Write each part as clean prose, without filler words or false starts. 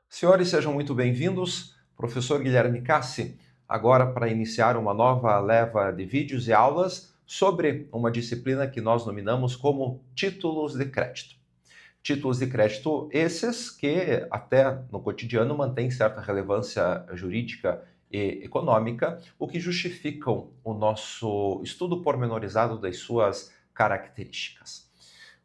Senhores, sejam muito bem-vindos. Professor Guilherme Cassi, agora para iniciar uma nova leva de vídeos e aulas sobre uma disciplina que nós nominamos como títulos de crédito. Títulos de crédito esses que até no cotidiano mantêm certa relevância jurídica e econômica, o que justificam o nosso estudo pormenorizado das suas características.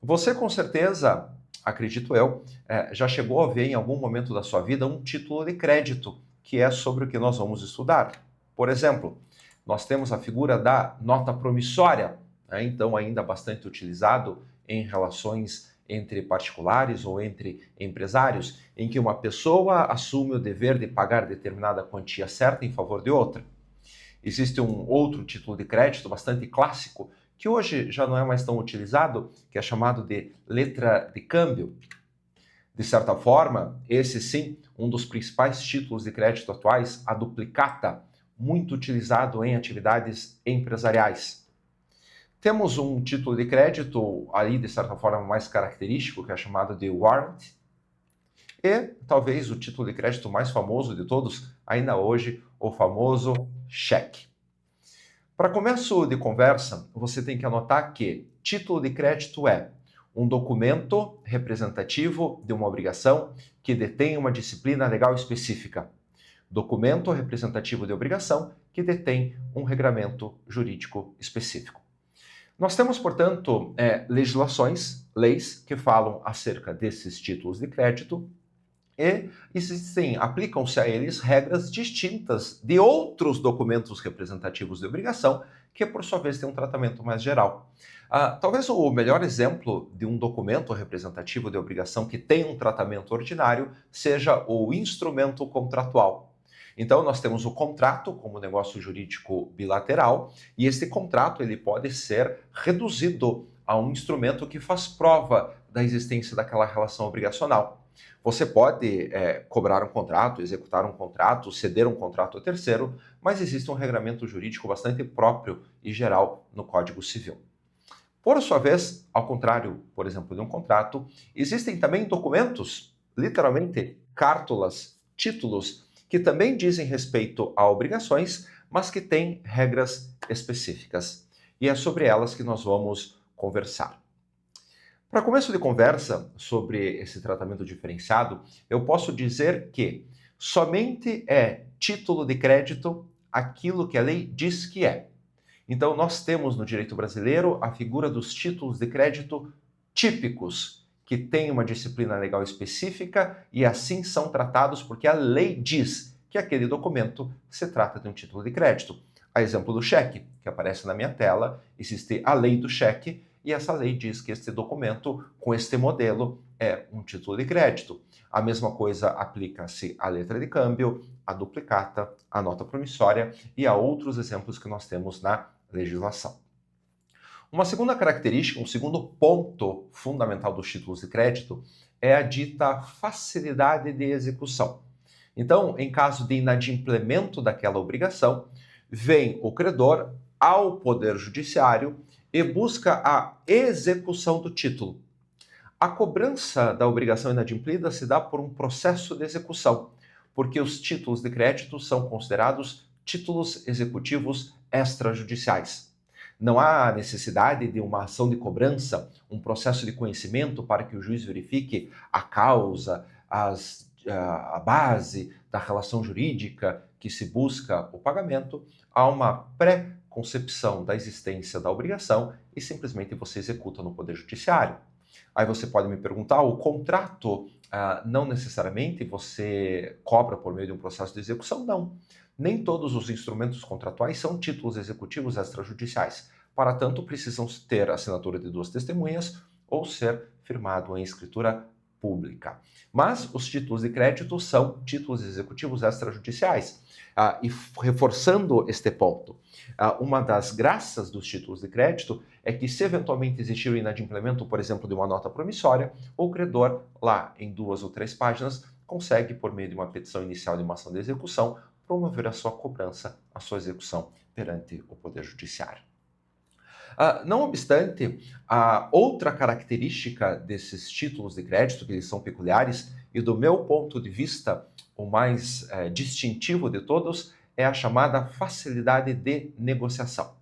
Você com certeza, acredito eu, já chegou a ver em algum momento da sua vida um título de crédito, que é sobre o que nós vamos estudar. Por exemplo, nós temos a figura da nota promissória, né? Então ainda bastante utilizado em relações entre particulares ou entre empresários, em que uma pessoa assume o dever de pagar determinada quantia certa em favor de outra. Existe um outro título de crédito bastante clássico, que hoje já não é mais tão utilizado, que é chamado de letra de câmbio. De certa forma, esse sim, um dos principais títulos de crédito atuais, a duplicata, muito utilizado em atividades empresariais. Temos um título de crédito aí, de certa forma, mais característico, que é chamado de warrant, e talvez o título de crédito mais famoso de todos, ainda hoje, o famoso cheque. Para começo de conversa, você tem que anotar que título de crédito é um documento representativo de uma obrigação que detém uma disciplina legal específica. Documento representativo de obrigação que detém um regramento jurídico específico. Nós temos, portanto, legislações, leis, que falam acerca desses títulos de crédito e existem, aplicam-se a eles regras distintas de outros documentos representativos de obrigação, que por sua vez têm um tratamento mais geral. Talvez o melhor exemplo de um documento representativo de obrigação que tem um tratamento ordinário seja o instrumento contratual. Então, nós temos o contrato como negócio jurídico bilateral, e esse contrato ele pode ser reduzido a um instrumento que faz prova da existência daquela relação obrigacional. Você pode cobrar um contrato, executar um contrato, ceder um contrato a terceiro, mas existe um regramento jurídico bastante próprio e geral no Código Civil. Por sua vez, ao contrário, por exemplo, de um contrato, existem também documentos, literalmente cártulas, títulos, que também dizem respeito a obrigações, mas que têm regras específicas. E é sobre elas que nós vamos conversar. Para começo de conversa sobre esse tratamento diferenciado, eu posso dizer que somente é título de crédito aquilo que a lei diz que é. Então, nós temos no direito brasileiro a figura dos títulos de crédito típicos, que têm uma disciplina legal específica e assim são tratados porque a lei diz que aquele documento se trata de um título de crédito. A exemplo do cheque, que aparece na minha tela, existe a lei do cheque, e essa lei diz que este documento, com este modelo, é um título de crédito. A mesma coisa aplica-se à letra de câmbio, à duplicata, à nota promissória e a outros exemplos que nós temos na legislação. Uma segunda característica, um segundo ponto fundamental dos títulos de crédito é a dita facilidade de execução. Então, em caso de inadimplemento daquela obrigação, vem o credor ao Poder Judiciário e busca a execução do título. A cobrança da obrigação inadimplida se dá por um processo de execução, porque os títulos de crédito são considerados títulos executivos extrajudiciais. Não há necessidade de uma ação de cobrança, um processo de conhecimento para que o juiz verifique a causa, a base da relação jurídica que se busca o pagamento. Há uma pré-concepção da existência da obrigação e simplesmente você executa no Poder Judiciário. Aí você pode me perguntar, o contrato, não necessariamente você cobra por meio de um processo de execução? Não. Nem todos os instrumentos contratuais são títulos executivos extrajudiciais. Para tanto, precisam ter assinatura de duas testemunhas ou ser firmado em escritura pública. Mas os títulos de crédito são títulos executivos extrajudiciais. E reforçando este ponto, uma das graças dos títulos de crédito é que, se eventualmente existir o inadimplemento, por exemplo, de uma nota promissória, o credor, lá em 2 ou 3 páginas, consegue, por meio de uma petição inicial de uma ação de execução, promover a sua cobrança, a sua execução perante o Poder Judiciário. Não obstante, a outra característica desses títulos de crédito, que eles são peculiares, e do meu ponto de vista, o mais distintivo de todos, é a chamada facilidade de negociação.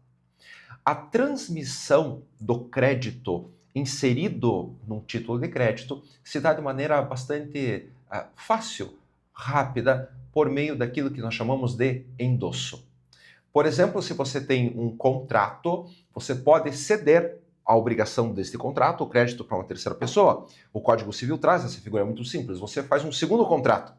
A transmissão do crédito inserido num título de crédito se dá de maneira bastante fácil, rápida, por meio daquilo que nós chamamos de endosso. Por exemplo, se você tem um contrato, você pode ceder a obrigação deste contrato, o crédito, para uma terceira pessoa. O Código Civil traz essa figura muito simples. Você faz um segundo contrato,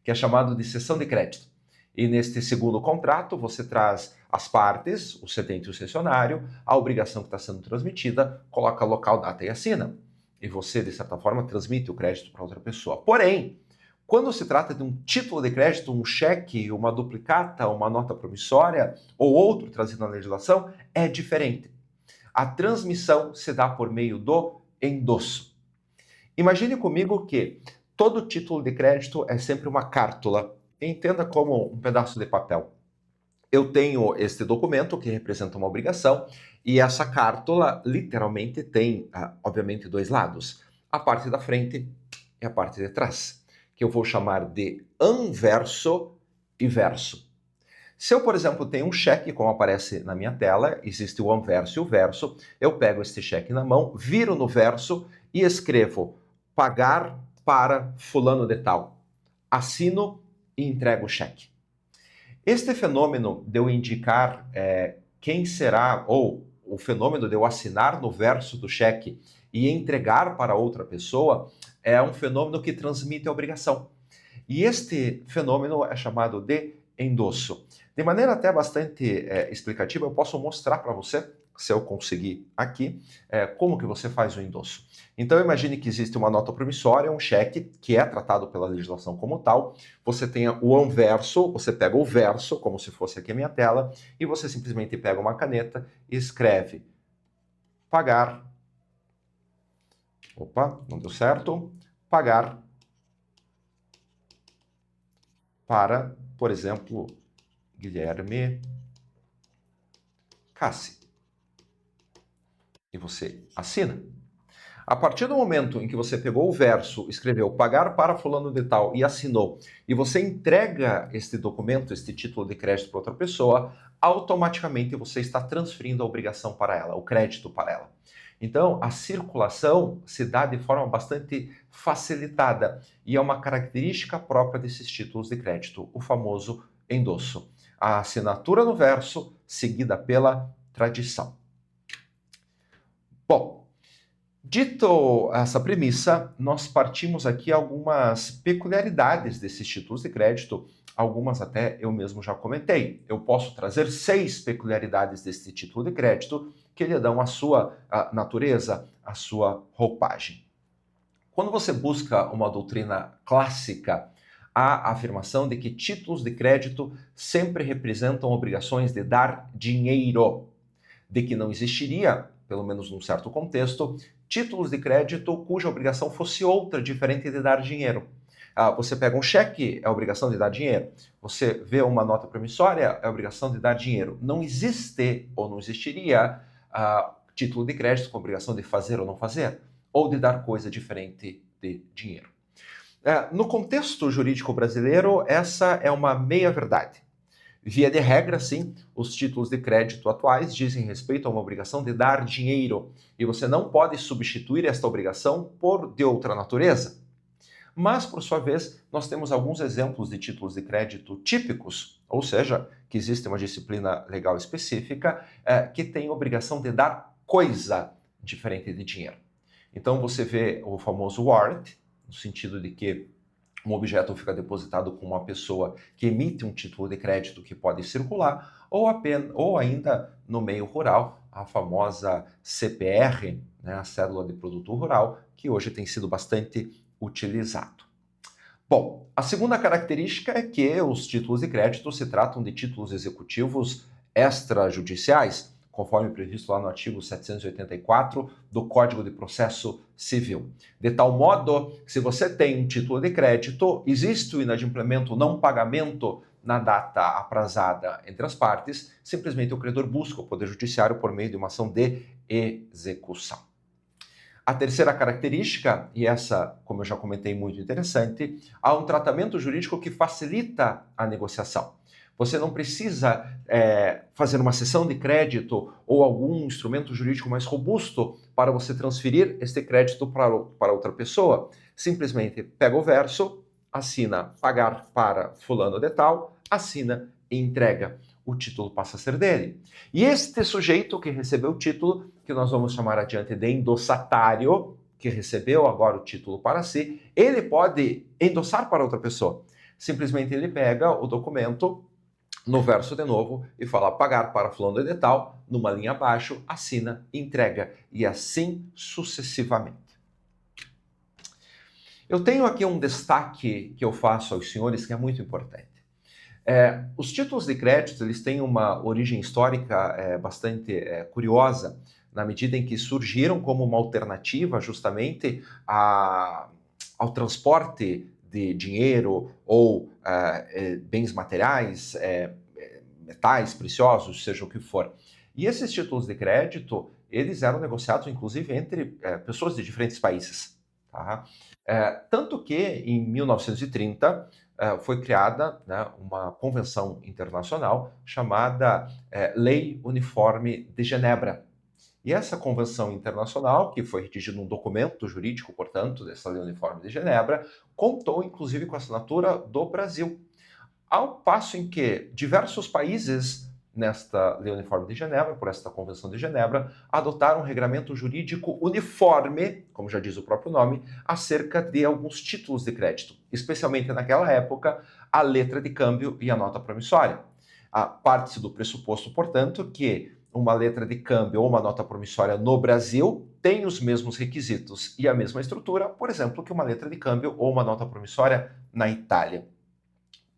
que é chamado de cessão de crédito. E neste segundo contrato, você traz as partes, o cedente e o cessionário, a obrigação que está sendo transmitida, coloca local, data e assina. E você, de certa forma, transmite o crédito para outra pessoa. Porém, quando se trata de um título de crédito, um cheque, uma duplicata, uma nota promissória ou outro trazido na legislação, é diferente. A transmissão se dá por meio do endosso. Imagine comigo que todo título de crédito é sempre uma cártula. Entenda como um pedaço de papel. Eu tenho este documento que representa uma obrigação e essa cártula literalmente tem, obviamente, dois lados. A parte da frente e a parte de trás, que eu vou chamar de anverso e verso. Se eu, por exemplo, tenho um cheque, como aparece na minha tela, existe o anverso e o verso, eu pego este cheque na mão, viro no verso e escrevo pagar para fulano de tal. Assino e entrego o cheque. Este fenômeno de eu indicar quem será, ou o fenômeno de eu assinar no verso do cheque e entregar para outra pessoa, é um fenômeno que transmite a obrigação. E este fenômeno é chamado de endosso. De maneira até bastante explicativa, eu posso mostrar para você, se eu conseguir aqui, como que você faz o endosso. Então imagine que existe uma nota promissória, um cheque, que é tratado pela legislação como tal. Você tem o anverso, você pega o verso, como se fosse aqui a minha tela, e você simplesmente pega uma caneta e escreve pagar. Opa, não deu certo. Pagar para, por exemplo, Guilherme Cassi. E você assina. A partir do momento em que você pegou o verso, escreveu pagar para fulano de tal e assinou, e você entrega este documento, este título de crédito para outra pessoa, automaticamente você está transferindo a obrigação para ela, o crédito para ela. Então, a circulação se dá de forma bastante facilitada e é uma característica própria desses títulos de crédito, o famoso endosso. A assinatura no verso, seguida pela tradição. Bom, dito essa premissa, nós partimos aqui algumas peculiaridades desses títulos de crédito, algumas até eu mesmo já comentei. Eu posso trazer 6 peculiaridades desse título de crédito que lhe dão a sua natureza, a sua roupagem. Quando você busca uma doutrina clássica, há a afirmação de que títulos de crédito sempre representam obrigações de dar dinheiro, de que não existiria, pelo menos num certo contexto, títulos de crédito cuja obrigação fosse outra, diferente de dar dinheiro. Você pega um cheque, é a obrigação de dar dinheiro. Você vê uma nota promissória, é a obrigação de dar dinheiro. Não existe ou não existiria título de crédito com obrigação de fazer ou não fazer, ou de dar coisa diferente de dinheiro. No contexto jurídico brasileiro, essa é uma meia-verdade. Via de regra, sim, os títulos de crédito atuais dizem respeito a uma obrigação de dar dinheiro, e você não pode substituir esta obrigação por de outra natureza. Mas, por sua vez, nós temos alguns exemplos de títulos de crédito típicos, ou seja, que existe uma disciplina legal específica que tem a obrigação de dar coisa diferente de dinheiro. Então você vê o famoso warrant, no sentido de que um objeto fica depositado com uma pessoa que emite um título de crédito que pode circular, ou ainda no meio rural, a famosa CPR, né, a Cédula de Produto Rural, que hoje tem sido bastante utilizado. Bom, a segunda característica é que os títulos de crédito se tratam de títulos executivos extrajudiciais, conforme previsto lá no artigo 784 do Código de Processo Civil. De tal modo, se você tem um título de crédito, existe o inadimplemento, não pagamento na data aprazada entre as partes, simplesmente o credor busca o Poder Judiciário por meio de uma ação de execução. A terceira característica, e essa, como eu já comentei, muito interessante, há um tratamento jurídico que facilita a negociação. Você não precisa fazer uma cessão de crédito ou algum instrumento jurídico mais robusto para você transferir este crédito para outra pessoa. Simplesmente pega o verso, assina pagar para fulano de tal, assina e entrega. O título passa a ser dele. E este sujeito que recebeu o título, que nós vamos chamar adiante de endossatário, que recebeu agora o título para si, ele pode endossar para outra pessoa. Simplesmente ele pega o documento no verso de novo e fala pagar para fulano de tal, numa linha abaixo, assina, entrega, e assim sucessivamente. Eu tenho aqui um destaque que eu faço aos senhores que é muito importante. Os títulos de crédito eles têm uma origem histórica bastante curiosa, na medida em que surgiram como uma alternativa justamente ao transporte de dinheiro ou bens materiais, metais preciosos, seja o que for. E esses títulos de crédito, eles eram negociados inclusive entre pessoas de diferentes países. Tá? Tanto que em 1930 foi criada, né, uma convenção internacional chamada Lei Uniforme de Genebra. E essa convenção internacional, que foi redigida num documento jurídico, portanto, dessa Lei Uniforme de Genebra, contou inclusive com a assinatura do Brasil. Ao passo em que diversos países, nesta Lei Uniforme de Genebra, por esta Convenção de Genebra, adotaram um regramento jurídico uniforme, como já diz o próprio nome, acerca de alguns títulos de crédito, especialmente naquela época, a letra de câmbio e a nota promissória. Parte-se do pressuposto, portanto, que uma letra de câmbio ou uma nota promissória no Brasil tem os mesmos requisitos e a mesma estrutura, por exemplo, que uma letra de câmbio ou uma nota promissória na Itália.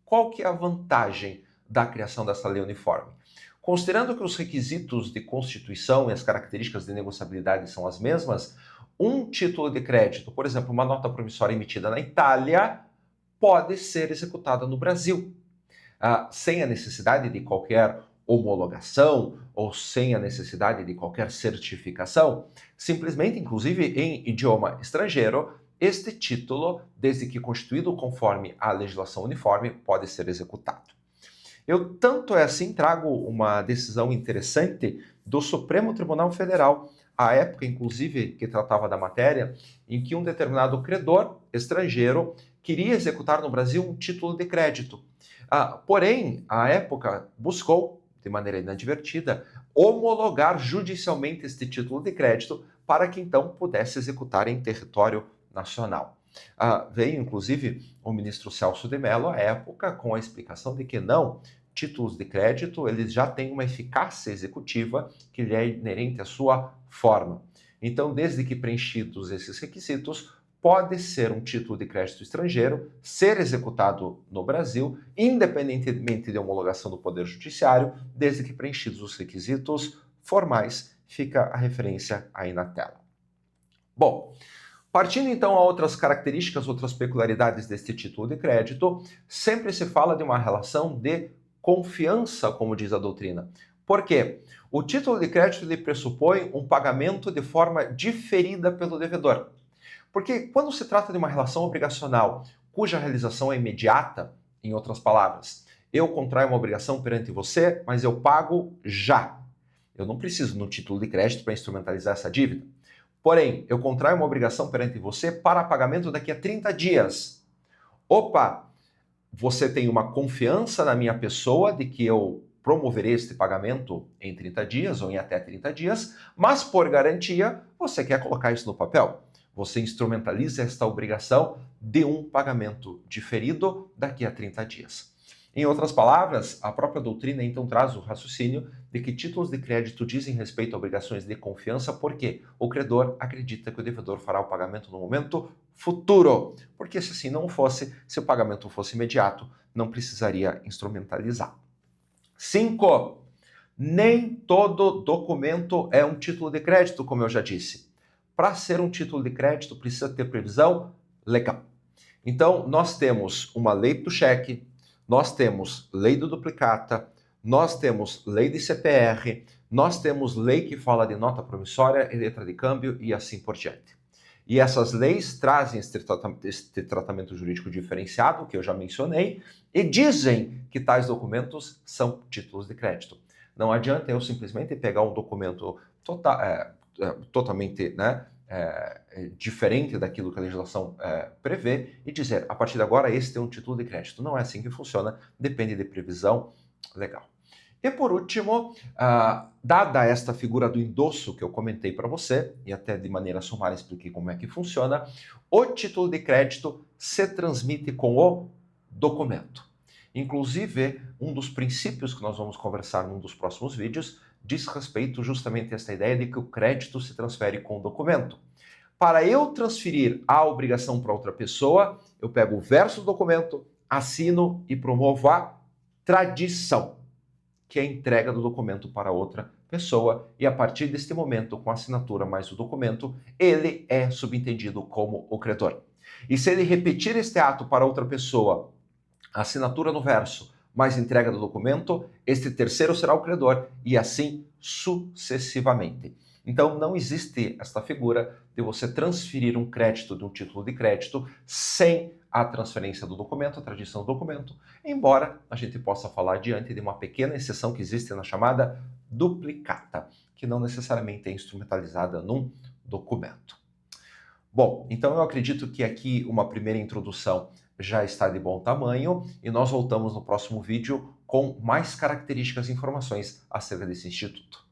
Qual que é a vantagem da criação dessa lei uniforme? Considerando que os requisitos de constituição e as características de negociabilidade são as mesmas, um título de crédito, por exemplo, uma nota promissória emitida na Itália, pode ser executada no Brasil, sem a necessidade de qualquer homologação ou sem a necessidade de qualquer certificação, simplesmente, inclusive em idioma estrangeiro, este título, desde que constituído conforme a legislação uniforme, pode ser executado. Eu, tanto é assim, trago uma decisão interessante do Supremo Tribunal Federal, à época, inclusive, que tratava da matéria, em que um determinado credor estrangeiro queria executar no Brasil um título de crédito. Porém, à época, buscou, de maneira inadvertida, homologar judicialmente este título de crédito para que então pudesse executar em território nacional. Veio, inclusive, o ministro Celso de Mello, à época, com a explicação de que não, títulos de crédito, eles já têm uma eficácia executiva que lhe é inerente à sua forma. Então, desde que preenchidos esses requisitos, pode ser um título de crédito estrangeiro, ser executado no Brasil, independentemente de homologação do Poder Judiciário, desde que preenchidos os requisitos formais. Fica a referência aí na tela. Bom, partindo então a outras características, outras peculiaridades deste título de crédito, sempre se fala de uma relação de confiança, como diz a doutrina. Por quê? O título de crédito ele pressupõe um pagamento de forma diferida pelo devedor. Porque quando se trata de uma relação obrigacional cuja realização é imediata, em outras palavras, eu contraio uma obrigação perante você, mas eu pago já. Eu não preciso no título de crédito para instrumentalizar essa dívida. Porém, eu contraio uma obrigação perante você para pagamento daqui a 30 dias. Opa! Você tem uma confiança na minha pessoa de que eu promoverei este pagamento em 30 dias ou em até 30 dias, mas por garantia, você quer colocar isso no papel. Você instrumentaliza esta obrigação de um pagamento diferido daqui a 30 dias. Em outras palavras, a própria doutrina então traz o raciocínio de que títulos de crédito dizem respeito a obrigações de confiança porque o credor acredita que o devedor fará o pagamento no momento futuro. Porque se assim não fosse, se o pagamento fosse imediato, não precisaria instrumentalizar. 5. Nem todo documento é um título de crédito, como eu já disse. Para ser um título de crédito, precisa ter previsão legal. Então, nós temos uma lei do cheque, nós temos lei do duplicata, nós temos lei de CPR, nós temos lei que fala de nota promissória e letra de câmbio e assim por diante. E essas leis trazem este tratamento jurídico diferenciado, que eu já mencionei, e dizem que tais documentos são títulos de crédito. Não adianta eu simplesmente pegar um documento totalmente diferente daquilo que a legislação prevê e dizer, a partir de agora, este é um título de crédito. Não é assim que funciona, depende de previsão legal. E por último, dada esta figura do endosso que eu comentei para você, e até de maneira sumária expliquei como é que funciona, o título de crédito se transmite com o documento. Inclusive, um dos princípios que nós vamos conversar num dos próximos vídeos diz respeito justamente a esta ideia de que o crédito se transfere com o documento. Para eu transferir a obrigação para outra pessoa, eu pego o verso do documento, assino e promovo a tradição, que é a entrega do documento para outra pessoa, e a partir deste momento, com a assinatura mais o documento, ele é subentendido como o credor. E se ele repetir este ato para outra pessoa, assinatura no verso, mais entrega do documento, este terceiro será o credor, e assim sucessivamente. Então, não existe esta figura de você transferir um crédito de um título de crédito sem a transferência do documento, a tradição do documento, embora a gente possa falar diante de uma pequena exceção que existe na chamada duplicata, que não necessariamente é instrumentalizada num documento. Bom, então eu acredito que aqui uma primeira introdução já está de bom tamanho e nós voltamos no próximo vídeo com mais características e informações acerca desse instituto.